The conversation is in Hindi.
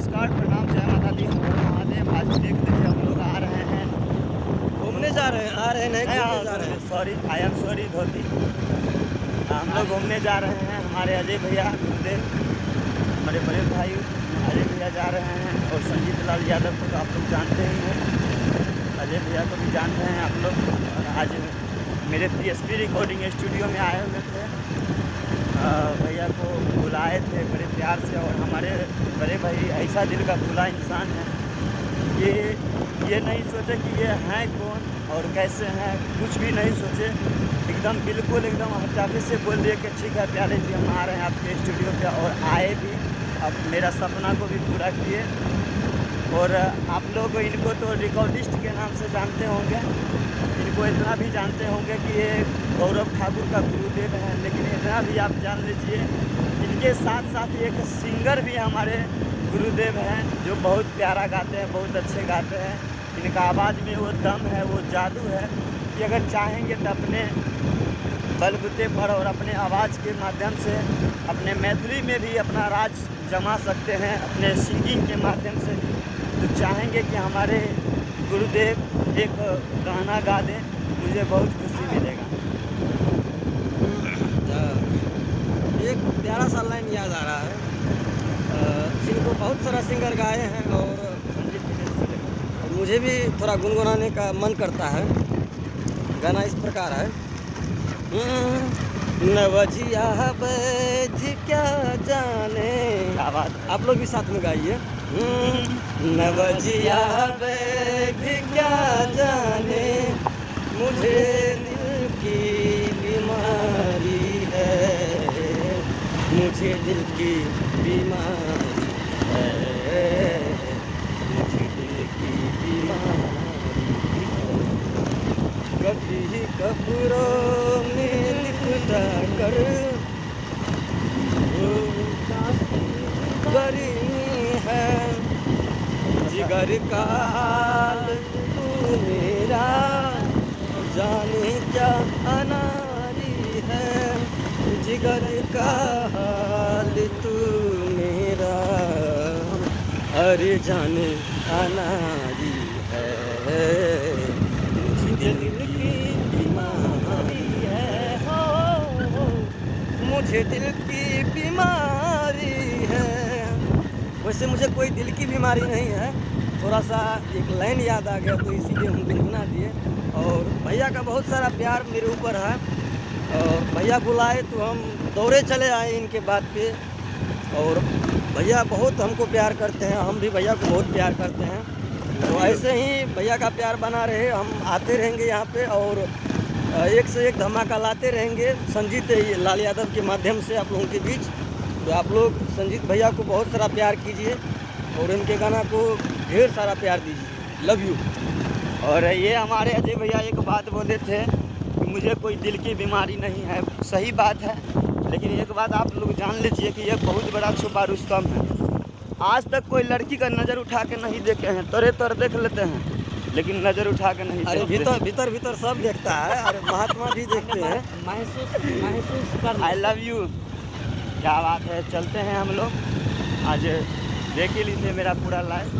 नमस्कार, प्रणाम, जय माता दी, हर हर महादेव। आज देख लीजिए हम लोग आ रहे हैं, घूमने जा रहे हैं, आ रहे नहीं घूमने जा रहे हैं। सॉरी, आई एम सॉरी धोती। हम लोग घूमने जा रहे हैं। हमारे अजय भैया गुरुदेव, हमारे बड़े भाई अजय भैया जा रहे हैं, और संजीत लाल यादव को तो आप लोग जानते ही हैं, अजय भैया को भी जानते हैं आप लोग। और आज मेरे PSP रिकॉर्डिंग स्टूडियो में आए हुए थे, भैया को बुलाए थे बड़े प्यार से। और हमारे बड़े भाई ऐसा दिल का खुला इंसान है कि ये नहीं सोचे कि ये हैं कौन और कैसे हैं, कुछ भी नहीं सोचे, एकदम बिल्कुल एकदम हटाके से बोल दिए कि ठीक है प्यारे जी, हम आ रहे हैं आपके स्टूडियो पे। और आए भी, अब मेरा सपना को भी पूरा किए। और आप लोग इनको तो रिकॉर्डिस्ट के नाम से जानते होंगे, इनको इतना भी जानते होंगे कि ये गौरव ठाकुर का गुरुदेव है। लेकिन इतना भी आप जान लीजिए, इनके साथ साथ एक सिंगर भी हमारे गुरुदेव हैं, जो बहुत प्यारा गाते हैं, बहुत अच्छे गाते हैं। इनका आवाज़ में वो दम है, वो जादू है कि अगर चाहेंगे तो अपने बलबूते पर और अपने आवाज़ के माध्यम से अपने मैथिली में भी अपना राज जमा सकते हैं, अपने सिंगिंग के माध्यम से। तो चाहेंगे कि हमारे गुरुदेव एक गाना गा दें, मुझे बहुत खुशी मिलेगा। एक प्यारा सा लाइन याद आ रहा है, जिनको बहुत सारा सिंगर गाए हैं, और मुझे भी थोड़ा गुनगुनाने का मन करता है। गाना इस प्रकार है, नवजिया बैठ क्या जाने, क्या बात है। आप लोग भी साथ में गाइए। नवजिया बैठ क्या जाने, मुझे दिल की बीमारी है, मुझे दिल की बीमारी है, मुझे दिल की बीमारी है। कभी कब्रों में लिखता कर गर्मी है, जिगर का हाल तू मेरा, जाने क्या अनारी है, जिगर का हाल तू मेरा, अरे जाने अनारी है, मुझे दिल की बीमारी है, हो मुझे दिल की बीमारी है। वैसे मुझे कोई दिल की बीमारी नहीं है, थोड़ा सा एक लाइन याद आ गया तो इसीलिए हम गुनगुना दिए। और भैया का बहुत सारा प्यार मेरे ऊपर है, और भैया बुलाए तो हम दौड़े चले आए इनके बात पे। और भैया बहुत हमको प्यार करते हैं, हम भी भैया को बहुत प्यार करते हैं। तो ऐसे ही भैया का प्यार बना रहे, हम आते रहेंगे यहाँ पे, और एक से एक धमाका लाते रहेंगे संजीत लाल यादव के माध्यम से आप लोगों के बीच। तो आप लोग संजीत भैया को बहुत सारा प्यार कीजिए, और इनके गाना को ढेर सारा प्यार दीजिए। Love you. और ये हमारे अजय भैया एक बात बोले थे कि मुझे कोई दिल की बीमारी नहीं है, सही बात है। लेकिन एक बात आप लोग जान लीजिए कि ये बहुत बड़ा छुपा रुस्तम है। आज तक कोई लड़की का नज़र उठा के नहीं देखे हैं, तोरे तर देख लेते हैं, लेकिन नज़र उठा के नहीं। अरे भीतर भीतर सब देखता है, अरे महात्मा भी देखते हैं। महसूस कर। I love you. क्या बात है, चलते हैं हम लोग। आज देख ही लीजिए मेरा पूरा लाइफ।